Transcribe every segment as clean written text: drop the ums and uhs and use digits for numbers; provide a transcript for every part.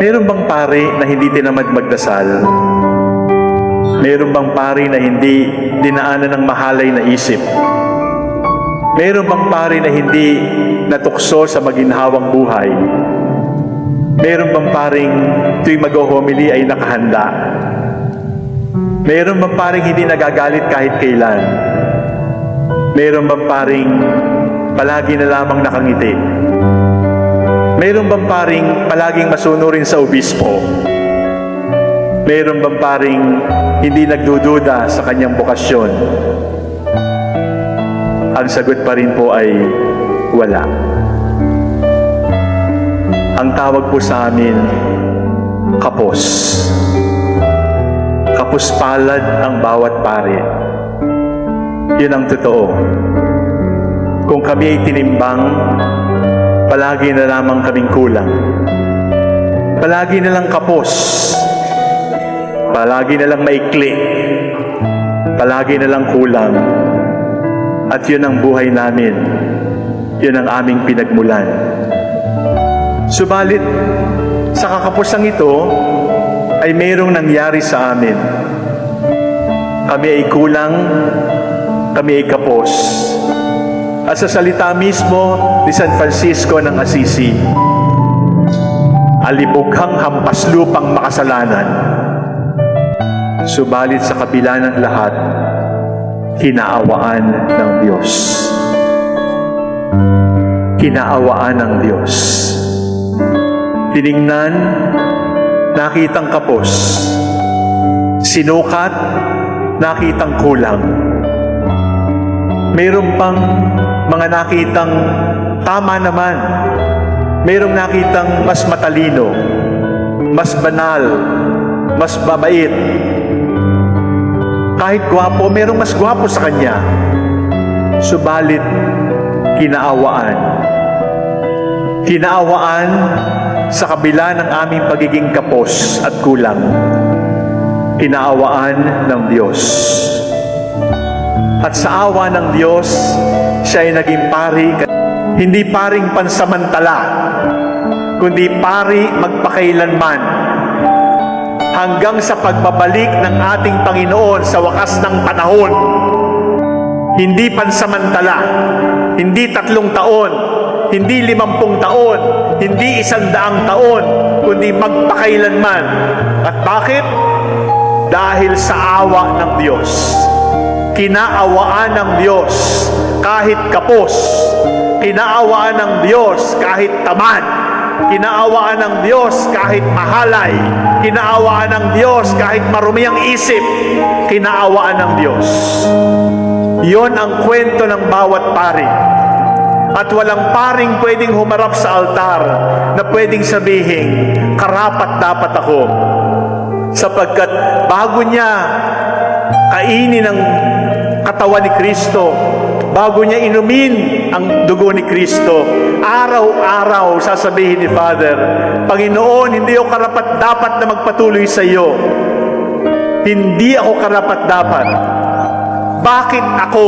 Meron bang pari na hindi tinamad magdasal? Meron bang pari na hindi dinaanan ng mahalay na isip? Meron bang pari na hindi natukso sa maginhawang buhay? Meron bang paring tuwing mag-homily ay nakahanda? Meron bang paring hindi nagagalit kahit kailan? Meron bang paring palagi na lamang nakangiti? Meron bang paring palaging masunurin sa obispo? Meron bang paring hindi nagdududa sa kanyang bokasyon? Ang sagot pa rin po ay wala. Ang tawag po sa amin, kapos. Kapos palad ang bawat pari. Yun ang totoo. Kung kami ay tinimbang, palagi na lamang kaming kulang. Palagi na lang kapos. Palagi na lang maikli. Palagi na lang kulang. At yun ang buhay namin. Yun ang aming pinagmulan. Subalit, sa kakapusang ito, ay mayroong nangyari sa amin. Kami ay kulang, kami ay kapos. At sa salita mismo ni San Francisco ng Assisi, alibughang hampaslupang makasalanan. Subalit sa kabila ng lahat, kinaawaan ng Diyos. Kinaawaan ng Diyos. Tiningnan, nakitang kapos. Sinukat, nakitang kulang. Mayroon pang mga nakitang tama naman. Mayroong nakitang mas matalino, mas banal, mas babait. Kahit gwapo, mayroong mas gwapo sa kanya. Subalit, kinaawaan. Kinaawaan sa kabila ng aming pagiging kapos at kulang. Kinaawaan ng Diyos. At sa awa ng Diyos, siya ay naging pari, hindi paring pansamantala, kundi pari magpakailanman, hanggang sa pagbabalik ng ating Panginoon sa wakas ng panahon. Hindi pansamantala, hindi 3 taon, hindi 50 taon, hindi 100 taon, kundi magpakailanman. At bakit? Dahil sa awa ng Diyos. Kinaawaan ng Diyos kahit kapos. Kinaawaan ng Diyos kahit tamad. Kinaawaan ng Diyos kahit mahalay. Kinaawaan ng Diyos kahit marumi ang isip. Kinaawaan ng Diyos. Iyon ang kwento ng bawat pari. At walang paring pwedeng humarap sa altar na pwedeng sabihin, karapat-dapat ako. Sapagkat bago niya kainin ang katawan ni Kristo, bago niya inumin ang dugo ni Kristo, araw-araw sasabihin ni Father, Panginoon, hindi ako karapat-dapat na magpatuloy sa iyo. Hindi ako karapat-dapat. Bakit ako?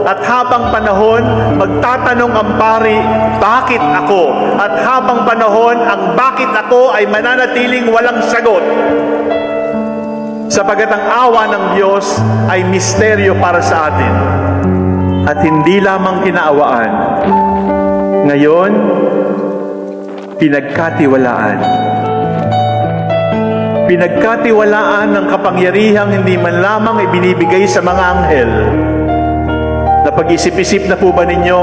At habang panahon, magtatanong ang pari, bakit ako? At habang panahon, ang bakit ako ay mananatiling walang sagot. Sapagat ang awa ng Diyos ay misteryo para sa atin. At hindi lamang kinaawaan. Ngayon, pinagkatiwalaan. Pinagkatiwalaan ng kapangyarihang hindi man lamang ibinibigay sa mga anghel. Napag-isip-isip na po ba ninyo,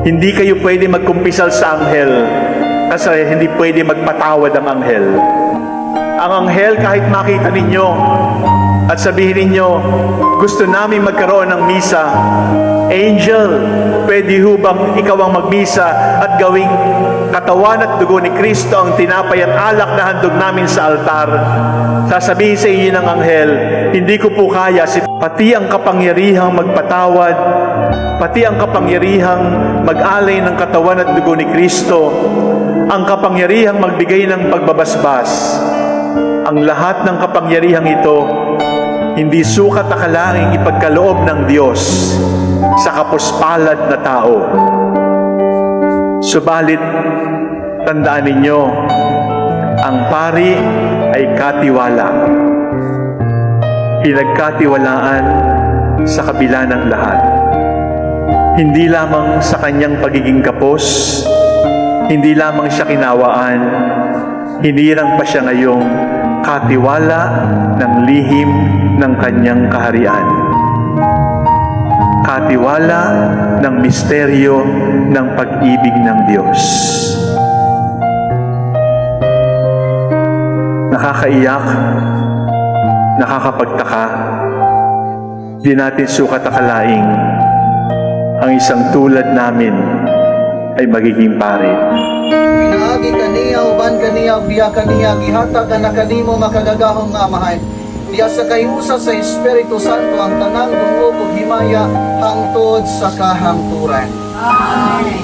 hindi kayo pwede magkumpisal sa anghel kasi hindi pwede magpatawad ang anghel. Ang anghel kahit makita ninyo at sabihin ninyo, gusto namin magkaroon ng misa. Angel, pwede ho bang ikaw ang magmisa at gawing katawan at dugo ni Kristo ang tinapay at alak na handog namin sa altar? Sasabihin sa inyo ng anghel, hindi ko po kaya. Pati ang kapangyarihang magpatawad, pati ang kapangyarihang mag-alay ng katawan at dugo ni Kristo, ang kapangyarihang magbigay ng pagbabasbas, ang lahat ng kapangyarihang ito, hindi sukat akalaing ipagkaloob ng Diyos sa kapuspalad na tao. Subalit, Tandaan ninyo, ang pari ay katiwala. Pinagkatiwalaan sa kabila ng lahat. Hindi lamang sa kanyang pagiging kapos, hindi lamang siya kinawaan, hinirang pa siya ngayong katiwala ng lihim ng kanyang kaharian. Katiwala ng misteryo ng pag-ibig ng Diyos. Nakakaiyak, nakakapagtaka, di natin sukat akalaing ang isang tulad namin ay magiging pari. Pinaagi kaniya, uban kaniya, biya kaniya, gihatag ka na kanimo makagagahong nga amahan. Diya sa kahiusa sa Espiritu Santo ang tanang dungog ug himaya hangtod sa kahangturan. Amen.